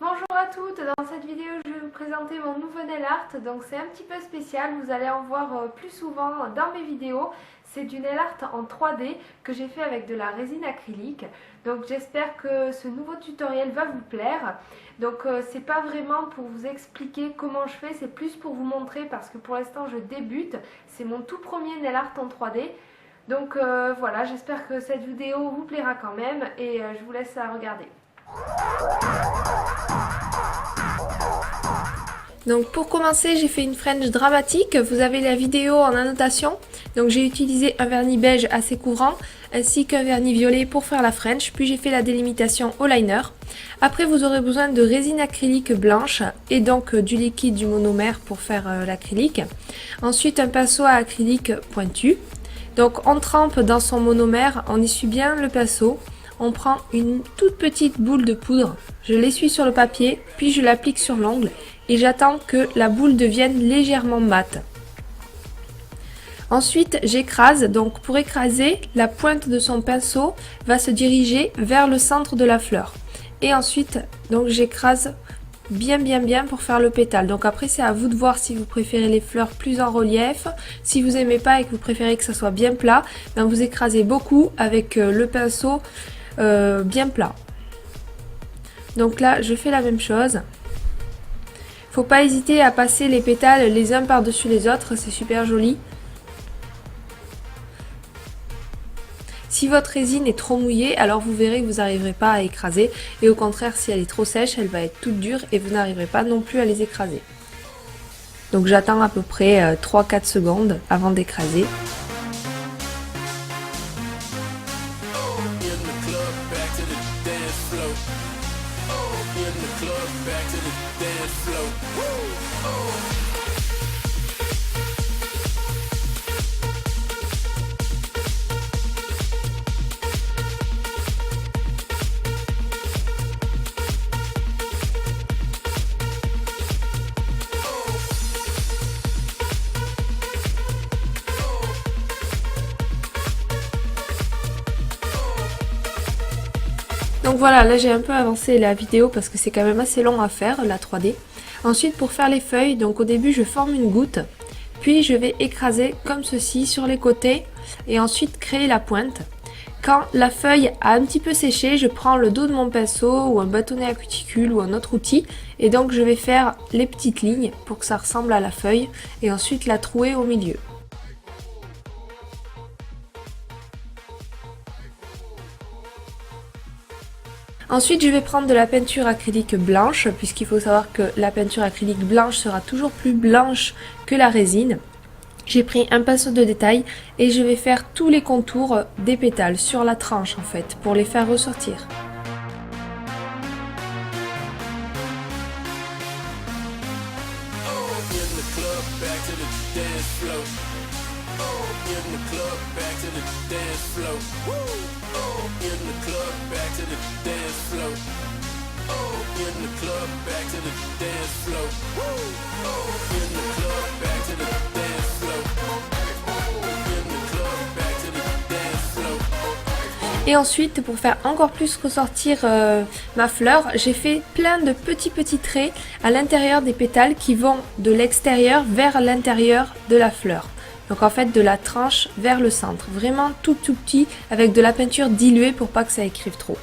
Bonjour à toutes, dans cette vidéo je vais vous présenter mon nouveau nail art, donc c'est un petit peu spécial, vous allez en voir plus souvent dans mes vidéos. C'est du nail art en 3D que j'ai fait avec de la résine acrylique, donc j'espère que ce nouveau tutoriel va vous plaire. Donc c'est pas vraiment pour vous expliquer comment je fais, c'est plus pour vous montrer parce que pour l'instant je débute, c'est mon tout premier nail art en 3D. Donc voilà, j'espère que cette vidéo vous plaira quand même et je vous laisse la regarder. Donc pour commencer, j'ai fait une French dramatique. Vous avez la vidéo en annotation. Donc j'ai utilisé un vernis beige assez couvrant ainsi qu'un vernis violet pour faire la French. Puis j'ai fait la délimitation au liner. Après vous aurez besoin de résine acrylique blanche et donc du liquide du monomère pour faire l'acrylique. Ensuite un pinceau à acrylique pointu. Donc on trempe dans son monomère, on essuie bien le pinceau. On prend une toute petite boule de poudre, je l'essuie sur le papier, puis je l'applique sur l'ongle et j'attends que la boule devienne légèrement mate. Ensuite j'écrase, donc pour écraser, la pointe de son pinceau va se diriger vers le centre de la fleur. Et ensuite donc j'écrase bien pour faire le pétale. Donc après c'est à vous de voir si vous préférez les fleurs plus en relief. Si vous aimez pas et que vous préférez que ça soit bien plat, ben vous écrasez beaucoup avec le pinceau bien plat. Donc là je fais la même chose. Faut pas hésiter à passer les pétales les uns par dessus les autres, c'est super joli. Si votre résine est trop mouillée, alors vous verrez que vous n'arriverez pas à écraser, et au contraire si elle est trop sèche, elle va être toute dure et vous n'arriverez pas non plus à les écraser. Donc j'attends à peu près 3-4 secondes avant d'écraser. Donc voilà, là j'ai un peu avancé la vidéo parce que c'est quand même assez long à faire, la 3D. Ensuite pour faire les feuilles, donc au début je forme une goutte, puis je vais écraser comme ceci sur les côtés et ensuite créer la pointe. Quand la feuille a un petit peu séché, je prends le dos de mon pinceau ou un bâtonnet à cuticule ou un autre outil et donc je vais faire les petites lignes pour que ça ressemble à la feuille et ensuite la trouer au milieu. Ensuite, je vais prendre de la peinture acrylique blanche, puisqu'il faut savoir que la peinture acrylique blanche sera toujours plus blanche que la résine. J'ai pris un pinceau de détail et je vais faire tous les contours des pétales sur la tranche en fait, pour les faire ressortir. Et ensuite, pour faire encore plus ressortir ma fleur, j'ai fait plein de petits traits à l'intérieur des pétales qui vont de l'extérieur vers l'intérieur de la fleur. Donc en fait de la tranche vers le centre, vraiment tout petit avec de la peinture diluée pour pas que ça écrive trop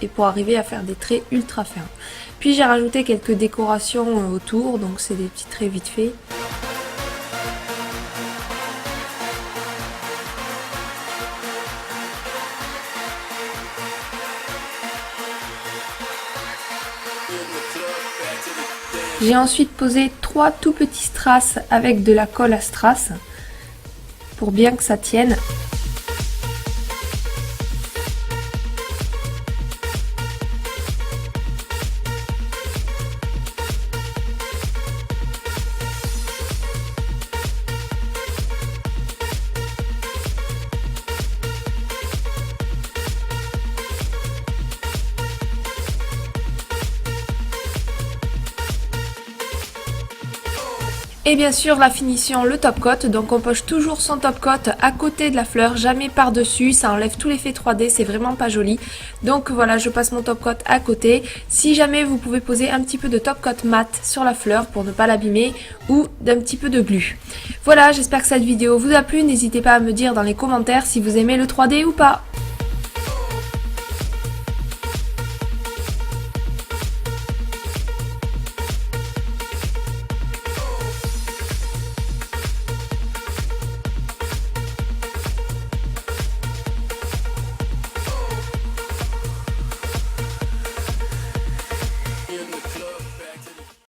et pour arriver à faire des traits ultra fins. Puis j'ai rajouté quelques décorations autour, donc c'est des petits traits vite faits. J'ai ensuite posé 3 tout petits strass avec de la colle à strass pour bien que ça tienne. Et bien sûr la finition, le top coat, donc on poche toujours son top coat à côté de la fleur, jamais par dessus, ça enlève tout l'effet 3D, c'est vraiment pas joli. Donc voilà, je passe mon top coat à côté. Si jamais vous pouvez poser un petit peu de top coat mat sur la fleur pour ne pas l'abîmer ou d'un petit peu de glu. Voilà, j'espère que cette vidéo vous a plu, n'hésitez pas à me dire dans les commentaires si vous aimez le 3D ou pas.